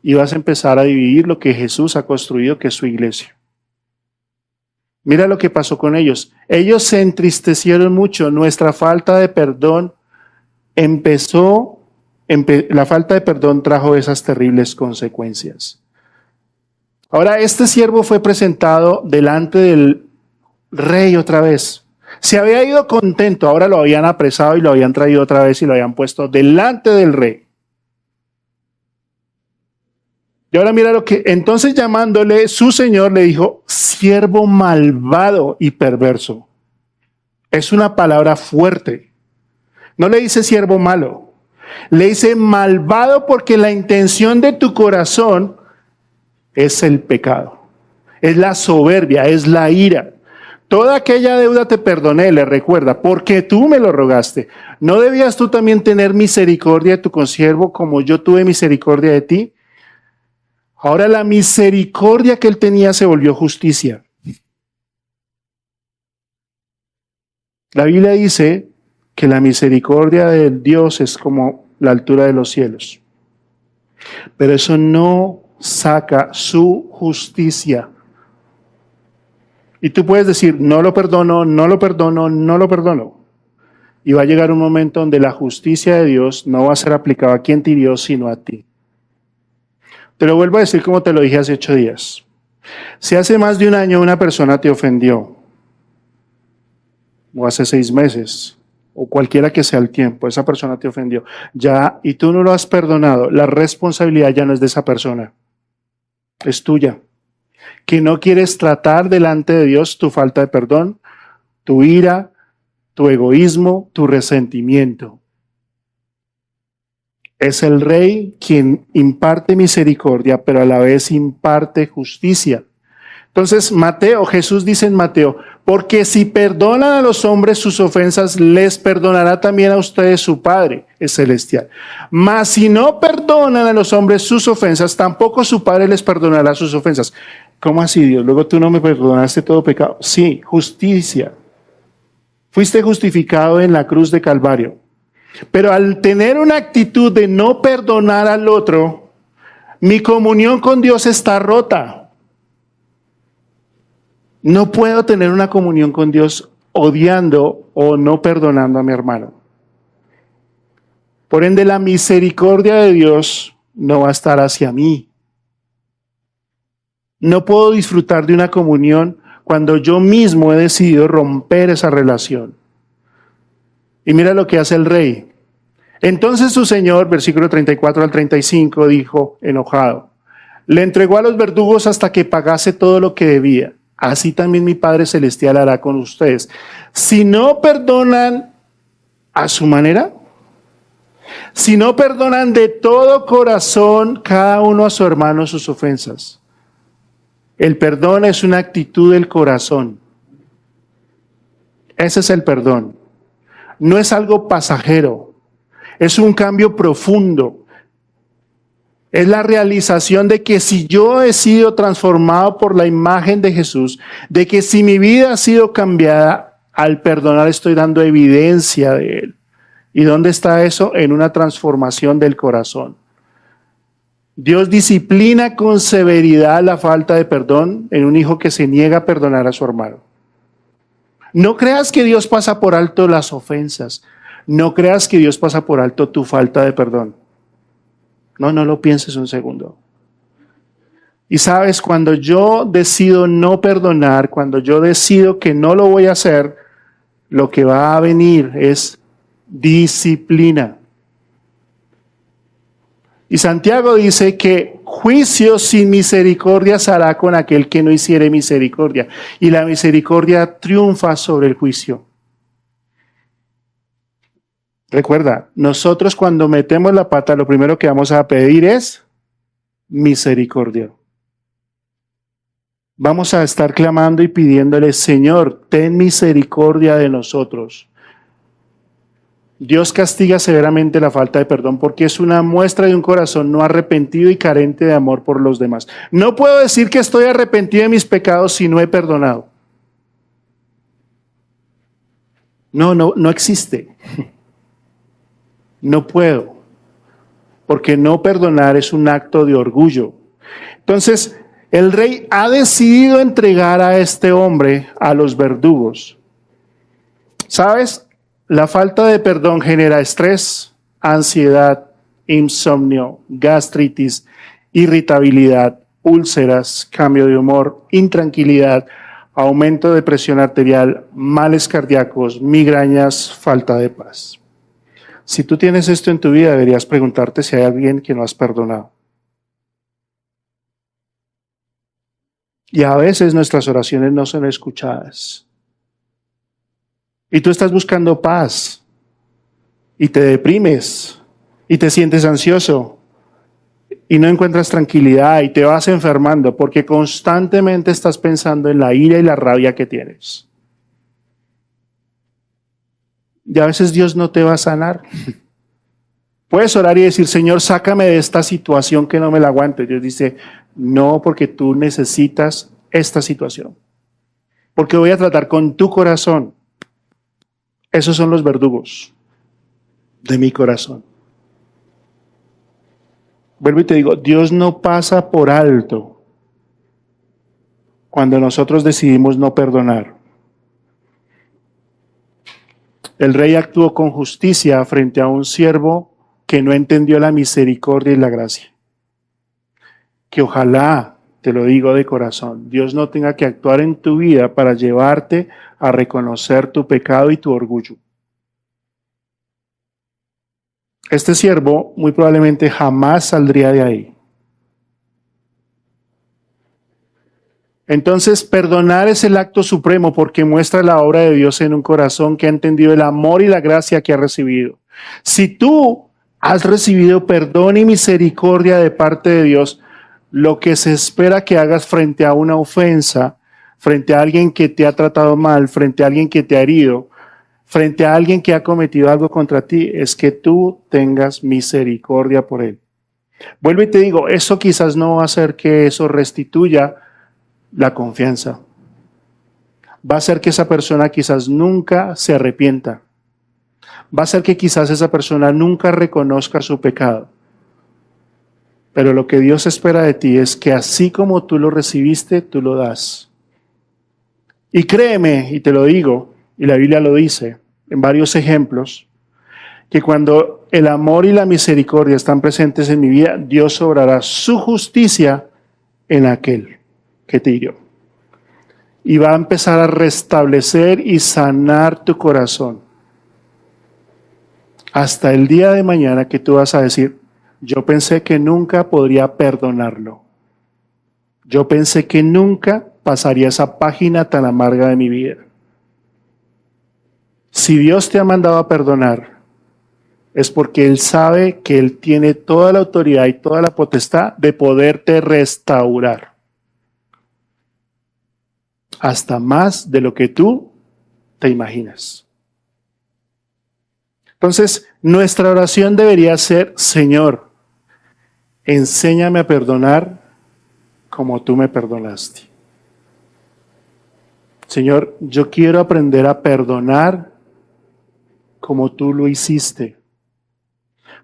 Y vas a empezar a dividir lo que Jesús ha construido, que es su iglesia. Mira lo que pasó con ellos. Ellos se entristecieron mucho. Nuestra falta de perdón la falta de perdón trajo esas terribles consecuencias. Ahora, este siervo fue presentado delante del rey otra vez. Se había ido contento, ahora lo habían apresado y lo habían traído otra vez y lo habían puesto delante del rey. Y ahora mira lo que, entonces llamándole su señor le dijo, siervo malvado y perverso. Es una palabra fuerte. No le dice siervo malo, le dice malvado porque la intención de tu corazón es el pecado, es la soberbia, es la ira. Toda aquella deuda te perdoné, le recuerda, porque tú me lo rogaste. ¿No debías tú también tener misericordia de tu consiervo como yo tuve misericordia de ti? Ahora la misericordia que él tenía se volvió justicia. La Biblia dice que la misericordia de Dios es como la altura de los cielos. Pero eso no saca su justicia. Y tú puedes decir, no lo perdono, no lo perdono, no lo perdono. Y va a llegar un momento donde la justicia de Dios no va a ser aplicada a quien te hirió, sino a ti. Te lo vuelvo a decir como te lo dije hace 8 días. Si hace más de un año una persona te ofendió, o hace 6 meses, o cualquiera que sea el tiempo, esa persona te ofendió, ya, y tú no lo has perdonado, la responsabilidad ya no es de esa persona, es tuya. Que no quieres tratar delante de Dios tu falta de perdón, tu ira, tu egoísmo, tu resentimiento. Es el Rey quien imparte misericordia, pero a la vez imparte justicia. Entonces, Jesús dice en Mateo, porque si perdonan a los hombres sus ofensas, les perdonará también a ustedes su Padre es celestial. Mas si no perdonan a los hombres sus ofensas, tampoco su Padre les perdonará sus ofensas. ¿Cómo así, Dios? Luego tú no me perdonaste todo pecado. Sí, justicia. Fuiste justificado en la cruz de Calvario. Pero al tener una actitud de no perdonar al otro, mi comunión con Dios está rota. No puedo tener una comunión con Dios odiando o no perdonando a mi hermano. Por ende, la misericordia de Dios no va a estar hacia mí. No puedo disfrutar de una comunión cuando yo mismo he decidido romper esa relación. Y mira lo que hace el rey. Entonces su señor, versículo 34 al 35, dijo, enojado, le entregó a los verdugos hasta que pagase todo lo que debía. Así también mi Padre Celestial hará con ustedes. Si no perdonan a su manera, si no perdonan de todo corazón cada uno a su hermano sus ofensas. El perdón es una actitud del corazón. Ese es el perdón. No es algo pasajero. Es un cambio profundo. Es la realización de que si yo he sido transformado por la imagen de Jesús, de que si mi vida ha sido cambiada, al perdonar estoy dando evidencia de Él. ¿Y dónde está eso? En una transformación del corazón. Dios disciplina con severidad la falta de perdón en un hijo que se niega a perdonar a su hermano. No creas que Dios pasa por alto las ofensas. No creas que Dios pasa por alto tu falta de perdón. No lo pienses un segundo. Y sabes, cuando yo decido no perdonar, cuando yo decido que no lo voy a hacer, lo que va a venir es disciplina. Y Santiago dice que juicio sin misericordia se hará con aquel que no hiciere misericordia. Y la misericordia triunfa sobre el juicio. Recuerda, nosotros cuando metemos la pata, lo primero que vamos a pedir es misericordia. Vamos a estar clamando y pidiéndole, Señor, ten misericordia de nosotros. Dios castiga severamente la falta de perdón porque es una muestra de un corazón no arrepentido y carente de amor por los demás. No puedo decir que estoy arrepentido de mis pecados si no he perdonado. No existe. No puedo, porque no perdonar es un acto de orgullo. Entonces, el rey ha decidido entregar a este hombre a los verdugos. ¿Sabes? La falta de perdón genera estrés, ansiedad, insomnio, gastritis, irritabilidad, úlceras, cambio de humor, intranquilidad, aumento de presión arterial, males cardíacos, migrañas, falta de paz. Si tú tienes esto en tu vida, deberías preguntarte si hay alguien que no has perdonado. Y a veces nuestras oraciones no son escuchadas. Y tú estás buscando paz, y te deprimes, y te sientes ansioso, y no encuentras tranquilidad, y te vas enfermando, porque constantemente estás pensando en la ira y la rabia que tienes. Y a veces Dios no te va a sanar. Puedes orar y decir, Señor, sácame de esta situación que no me la aguante. Dios dice, no, porque tú necesitas esta situación. Porque voy a tratar con tu corazón. Esos son los verdugos de mi corazón. Vuelvo y te digo, Dios no pasa por alto cuando nosotros decidimos no perdonar. El rey actuó con justicia frente a un siervo que no entendió la misericordia y la gracia. Que ojalá, te lo digo de corazón, Dios no tenga que actuar en tu vida para llevarte a reconocer tu pecado y tu orgullo. Este siervo muy probablemente jamás saldría de ahí. Entonces, perdonar es el acto supremo porque muestra la obra de Dios en un corazón que ha entendido el amor y la gracia que ha recibido. Si tú has recibido perdón y misericordia de parte de Dios, lo que se espera que hagas frente a una ofensa, frente a alguien que te ha tratado mal, frente a alguien que te ha herido, frente a alguien que ha cometido algo contra ti, es que tú tengas misericordia por él. Vuelvo y te digo, eso quizás no va a hacer que eso restituya la confianza. Va a hacer que esa persona quizás nunca se arrepienta. Va a hacer que quizás esa persona nunca reconozca su pecado. Pero lo que Dios espera de ti es que así como tú lo recibiste, tú lo das. Y créeme, y te lo digo, y la Biblia lo dice en varios ejemplos, que cuando el amor y la misericordia están presentes en mi vida, Dios obrará su justicia en aquel que te hirió. Y va a empezar a restablecer y sanar tu corazón. Hasta el día de mañana que tú vas a decir, yo pensé que nunca podría perdonarlo. Yo pensé que nunca pasaría esa página tan amarga de mi vida. Si Dios te ha mandado a perdonar, es porque Él sabe que Él tiene toda la autoridad y toda la potestad de poderte restaurar. Hasta más de lo que tú te imaginas. Entonces, nuestra oración debería ser, Señor, enséñame a perdonar como tú me perdonaste. Señor, yo quiero aprender a perdonar como tú lo hiciste.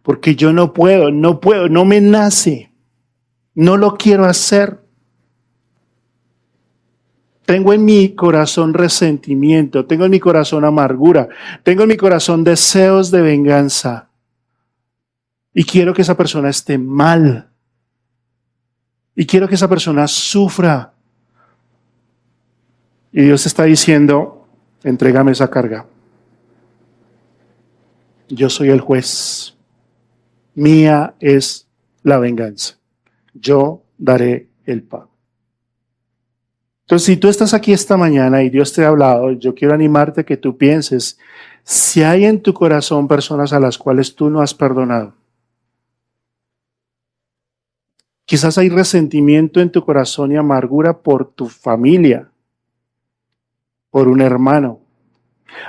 Porque yo no puedo, no me nace. No lo quiero hacer. Tengo en mi corazón resentimiento, tengo en mi corazón amargura, tengo en mi corazón deseos de venganza. Y quiero que esa persona esté mal. Y quiero que esa persona sufra. Y Dios está diciendo, entrégame esa carga. Yo soy el juez. Mía es la venganza. Yo daré el pago. Entonces, si tú estás aquí esta mañana y Dios te ha hablado, yo quiero animarte a que tú pienses, si hay en tu corazón personas a las cuales tú no has perdonado. Quizás hay resentimiento en tu corazón y amargura por tu familia, por un hermano,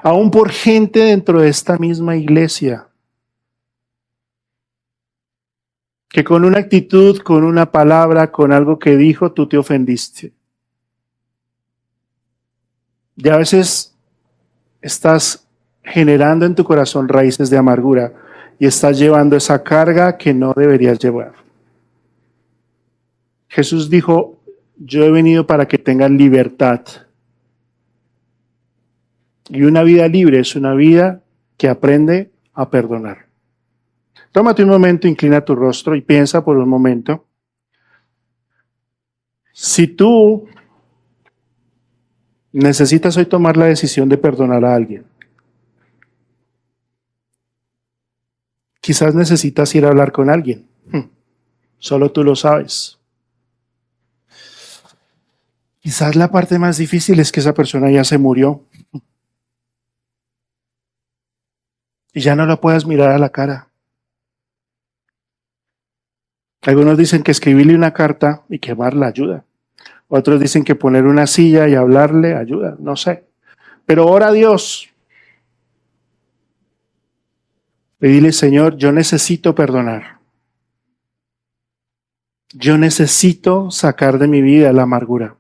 aún por gente dentro de esta misma iglesia, que con una actitud, con una palabra, con algo que dijo, tú te ofendiste. Y a veces estás generando en tu corazón raíces de amargura y estás llevando esa carga que no deberías llevar. Jesús dijo, yo he venido para que tengan libertad. Y una vida libre es una vida que aprende a perdonar. Tómate un momento, inclina tu rostro y piensa por un momento. Si tú Necesitas hoy tomar la decisión de perdonar a alguien. Quizás necesitas ir a hablar con alguien. Solo tú lo sabes. Quizás la parte más difícil es que esa persona ya se murió. Y ya no la puedas mirar a la cara. Algunos dicen que escribirle una carta y quemarla ayuda. Otros dicen que poner una silla y hablarle ayuda. No sé. Pero ora a Dios. Y dile, Señor, yo necesito perdonar. Yo necesito sacar de mi vida la amargura.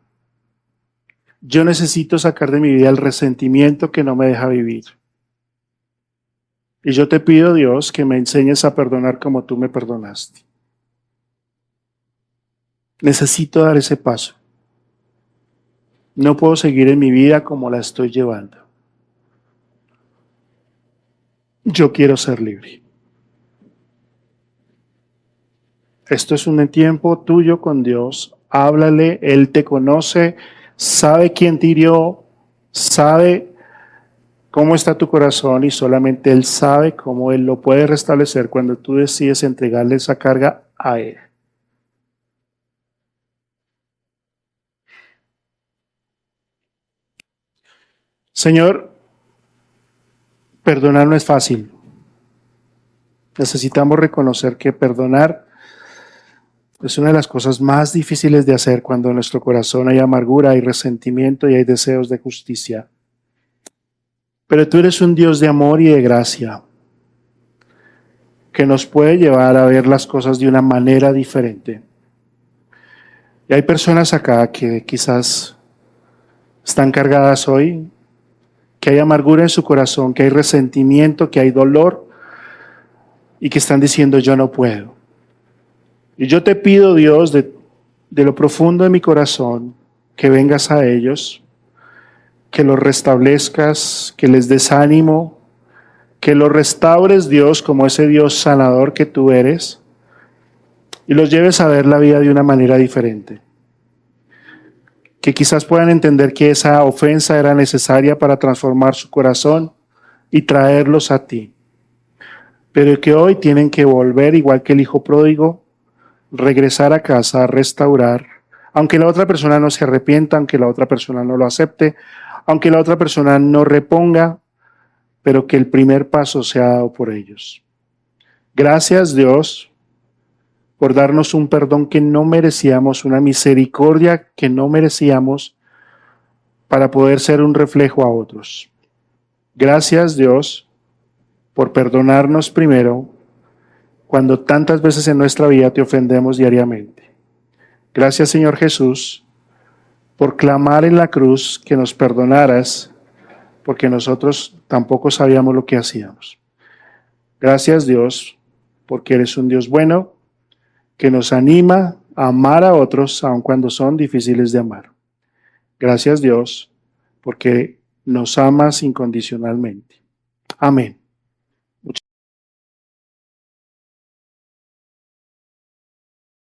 Yo necesito sacar de mi vida el resentimiento que no me deja vivir. Y yo te pido, Dios, que me enseñes a perdonar como tú me perdonaste. Necesito dar ese paso. No puedo seguir en mi vida como la estoy llevando. Yo quiero ser libre. Esto es un tiempo tuyo con Dios. Háblale, Él te conoce, sabe quién te hirió, sabe cómo está tu corazón y solamente Él sabe cómo Él lo puede restablecer cuando tú decides entregarle esa carga a Él. Señor, perdonar no es fácil. Necesitamos reconocer que perdonar es una de las cosas más difíciles de hacer cuando en nuestro corazón hay amargura, hay resentimiento y hay deseos de justicia. Pero tú eres un Dios de amor y de gracia que nos puede llevar a ver las cosas de una manera diferente. Y hay personas acá que quizás están cargadas hoy, que hay amargura en su corazón, que hay resentimiento, que hay dolor y que están diciendo yo no puedo. Y yo te pido, Dios, de lo profundo de mi corazón, que vengas a ellos, que los restablezcas, que les des ánimo, que los restaures, Dios, como ese Dios sanador que tú eres, y los lleves a ver la vida de una manera diferente. Que quizás puedan entender que esa ofensa era necesaria para transformar su corazón y traerlos a ti. Pero que hoy tienen que volver, igual que el hijo pródigo, regresar a casa, a restaurar, aunque la otra persona no se arrepienta, aunque la otra persona no lo acepte, aunque la otra persona no reponga, pero que el primer paso sea dado por ellos. Gracias, Dios, por darnos un perdón que no merecíamos, una misericordia que no merecíamos para poder ser un reflejo a otros. Gracias, Dios, por perdonarnos primero cuando tantas veces en nuestra vida te ofendemos diariamente. Gracias, Señor Jesús, por clamar en la cruz que nos perdonaras, porque nosotros tampoco sabíamos lo que hacíamos. Gracias, Dios, porque eres un Dios bueno, que nos anima a amar a otros aun cuando son difíciles de amar. Gracias, Dios, porque nos amas incondicionalmente. Amén.